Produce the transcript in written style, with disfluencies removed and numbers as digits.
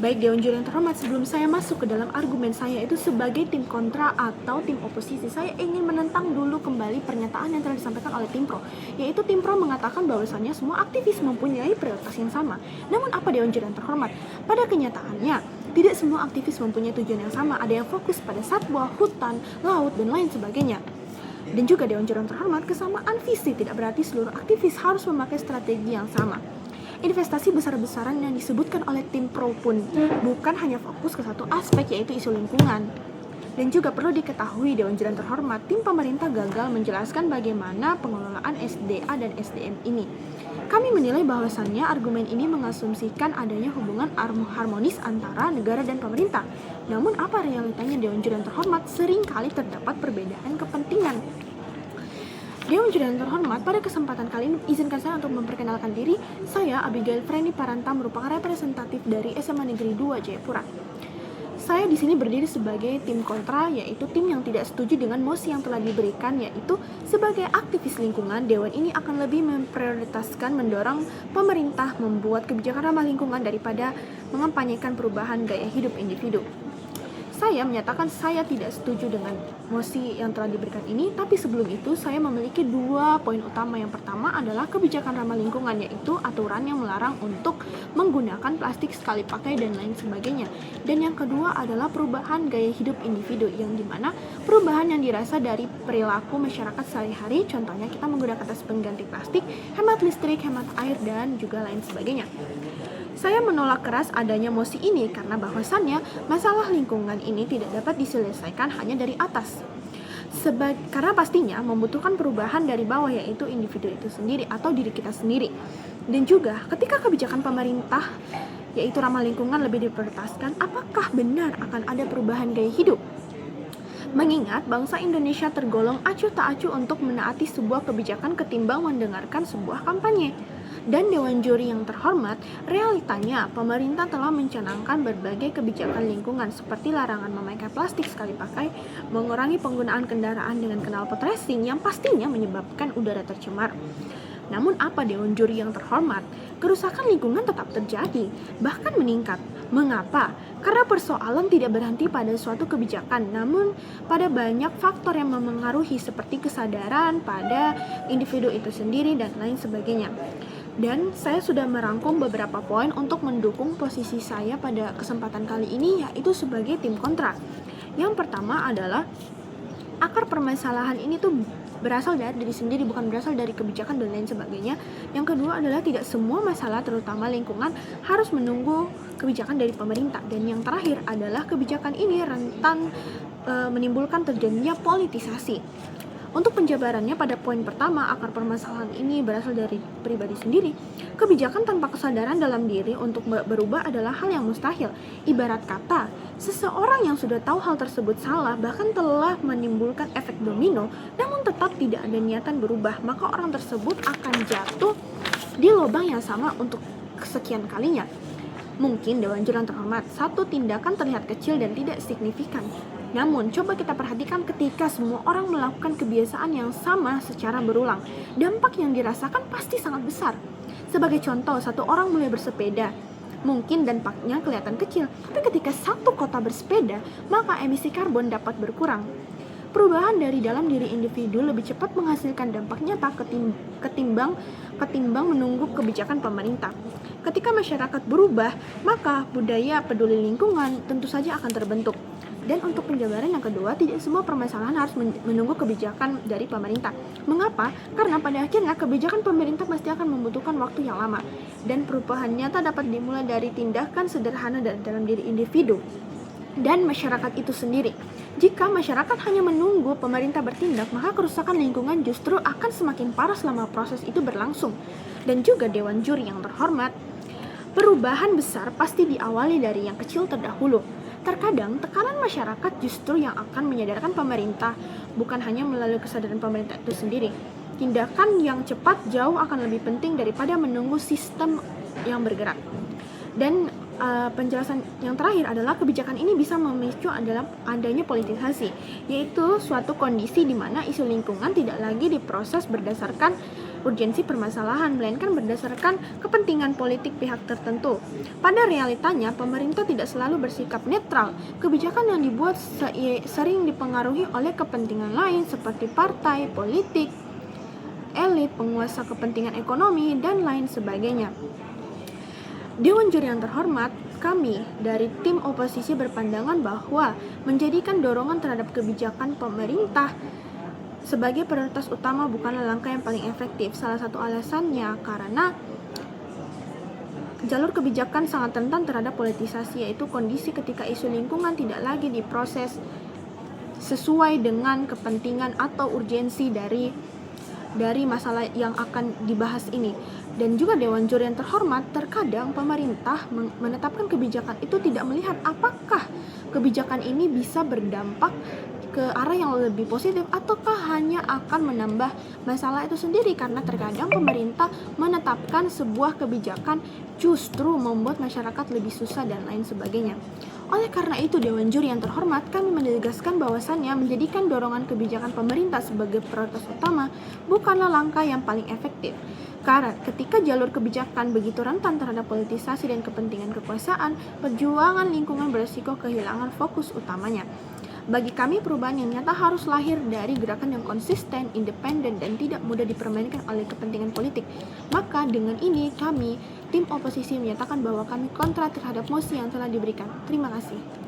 Baik Dewan Juri yang terhormat, sebelum saya masuk ke dalam argumen saya itu sebagai tim kontra atau tim oposisi, saya ingin menentang dulu kembali pernyataan yang telah disampaikan oleh tim pro, yaitu tim pro mengatakan bahwasannya semua aktivis mempunyai prioritas yang sama. Namun apa Dewan Juri yang terhormat? Pada kenyataannya, tidak semua aktivis mempunyai tujuan yang sama. Ada yang fokus pada satwa, hutan, laut, dan lain sebagainya. Dan juga Dewan Juri yang terhormat, kesamaan visi tidak berarti seluruh aktivis harus memakai strategi yang sama. Investasi besar-besaran yang disebutkan oleh tim pro pun bukan hanya fokus ke satu aspek, yaitu isu lingkungan. Dan juga perlu diketahui Dewan Juri yang terhormat, tim pemerintah gagal menjelaskan bagaimana pengelolaan SDA dan SDM ini. Kami menilai bahwasannya argumen ini mengasumsikan adanya hubungan harmonis antara negara dan pemerintah. Namun apa realitanya Dewan Juri yang terhormat? Seringkali terdapat perbedaan kepentingan. Dewan Juri yang terhormat, pada kesempatan kali ini izinkan saya untuk memperkenalkan diri. Saya Abigail Freni Paranta, merupakan representatif dari SMA Negeri 2 Jayapura. Saya di sini berdiri sebagai tim kontra, yaitu tim yang tidak setuju dengan mosi yang telah diberikan, yaitu sebagai aktivis lingkungan, Dewan ini akan lebih memprioritaskan mendorong pemerintah membuat kebijakan ramah lingkungan daripada mengampanyekan perubahan gaya hidup individu. Saya menyatakan saya tidak setuju dengan mosi yang telah diberikan ini, tapi sebelum itu saya memiliki 2 poin utama. Yang pertama adalah kebijakan ramah lingkungan, yaitu aturan yang melarang untuk menggunakan plastik sekali pakai dan lain sebagainya. Dan yang kedua adalah perubahan gaya hidup individu, yang dimana perubahan yang dirasa dari perilaku masyarakat sehari-hari, contohnya kita menggunakan tas pengganti plastik, hemat listrik, hemat air, dan juga lain sebagainya. Saya menolak keras adanya mosi ini karena bahwasannya masalah lingkungan ini tidak dapat diselesaikan hanya dari atas. Karena pastinya membutuhkan perubahan dari bawah, yaitu individu itu sendiri atau diri kita sendiri. Dan juga ketika kebijakan pemerintah yaitu ramah lingkungan lebih diprioritaskan, apakah benar akan ada perubahan gaya hidup? Mengingat bangsa Indonesia tergolong acuh tak acuh untuk menaati sebuah kebijakan ketimbang mendengarkan sebuah kampanye. Dan Dewan Juri yang terhormat, realitanya pemerintah telah mencanangkan berbagai kebijakan lingkungan seperti larangan memakai plastik sekali pakai, mengurangi penggunaan kendaraan dengan knalpot racing yang pastinya menyebabkan udara tercemar. Namun apa Dewan Juri yang terhormat? Kerusakan lingkungan tetap terjadi, bahkan meningkat. Mengapa? Karena persoalan tidak berhenti pada suatu kebijakan, namun pada banyak faktor yang memengaruhi seperti kesadaran pada individu itu sendiri dan lain sebagainya. Dan saya sudah merangkum beberapa poin untuk mendukung posisi saya pada kesempatan kali ini, yaitu sebagai tim kontra. Yang pertama adalah akar permasalahan ini tuh berasal dari diri sendiri, bukan berasal dari kebijakan dan lain sebagainya. Yang kedua adalah tidak semua masalah terutama lingkungan harus menunggu kebijakan dari pemerintah. Dan yang terakhir adalah kebijakan ini rentan menimbulkan terjadinya politisasi. Untuk penjabarannya, pada poin pertama, akar permasalahan ini berasal dari pribadi sendiri. Kebijakan tanpa kesadaran dalam diri untuk berubah adalah hal yang mustahil. Ibarat kata, seseorang yang sudah tahu hal tersebut salah, bahkan telah menimbulkan efek domino, namun tetap tidak ada niatan berubah, maka orang tersebut akan jatuh di lubang yang sama untuk kesekian kalinya. Mungkin Dewan Juri yang terhormat, satu tindakan terlihat kecil dan tidak signifikan. Namun, coba kita perhatikan ketika semua orang melakukan kebiasaan yang sama secara berulang. Dampak yang dirasakan pasti sangat besar. Sebagai contoh, satu orang mulai bersepeda. Mungkin dampaknya kelihatan kecil, tapi ketika satu kota bersepeda, maka emisi karbon dapat berkurang. Perubahan dari dalam diri individu lebih cepat menghasilkan dampak nyata ketimbang menunggu kebijakan pemerintah. Ketika masyarakat berubah, maka budaya peduli lingkungan tentu saja akan terbentuk. Dan untuk penjabaran yang kedua, tidak semua permasalahan harus menunggu kebijakan dari pemerintah. Mengapa? Karena pada akhirnya kebijakan pemerintah pasti akan membutuhkan waktu yang lama. Dan perubahan nyata dapat dimulai dari tindakan sederhana dalam diri individu dan masyarakat itu sendiri. Jika masyarakat hanya menunggu pemerintah bertindak, maka kerusakan lingkungan justru akan semakin parah selama proses itu berlangsung. Dan juga Dewan Juri yang terhormat, perubahan besar pasti diawali dari yang kecil terdahulu. Terkadang tekanan masyarakat justru yang akan menyadarkan pemerintah, bukan hanya melalui kesadaran pemerintah itu sendiri. Tindakan yang cepat jauh akan lebih penting daripada menunggu sistem yang bergerak. Dan penjelasan yang terakhir adalah kebijakan ini bisa memicu adalah adanya politisasi, yaitu suatu kondisi di mana isu lingkungan tidak lagi diproses berdasarkan urgensi permasalahan, melainkan berdasarkan kepentingan politik pihak tertentu. Pada realitanya, pemerintah tidak selalu bersikap netral. Kebijakan yang dibuat sering dipengaruhi oleh kepentingan lain seperti partai, politik, elit, penguasa kepentingan ekonomi, dan lain sebagainya. Dewan juri yang terhormat, kami dari tim oposisi berpandangan bahwa menjadikan dorongan terhadap kebijakan pemerintah sebagai prioritas utama bukanlah langkah yang paling efektif. Salah satu alasannya karena jalur kebijakan sangat rentan terhadap politisasi, yaitu kondisi ketika isu lingkungan tidak lagi diproses sesuai dengan kepentingan atau urgensi dari masalah yang akan dibahas ini. Dan juga Dewan Juri yang terhormat, terkadang pemerintah menetapkan kebijakan itu tidak melihat apakah kebijakan ini bisa berdampak ke arah yang lebih positif ataukah hanya akan menambah masalah itu sendiri, karena terkadang pemerintah menetapkan sebuah kebijakan justru membuat masyarakat lebih susah dan lain sebagainya. Oleh karena itu, Dewan Juri yang terhormat, kami menegaskan bahwasannya menjadikan dorongan kebijakan pemerintah sebagai prioritas utama bukanlah langkah yang paling efektif. Karena ketika jalur kebijakan begitu rentan terhadap politisasi dan kepentingan kekuasaan, perjuangan lingkungan berisiko kehilangan fokus utamanya. Bagi kami, perubahan yang nyata harus lahir dari gerakan yang konsisten, independen, dan tidak mudah dipermainkan oleh kepentingan politik. Maka dengan ini kami, tim oposisi, menyatakan bahwa kami kontra terhadap mosi yang telah diberikan. Terima kasih.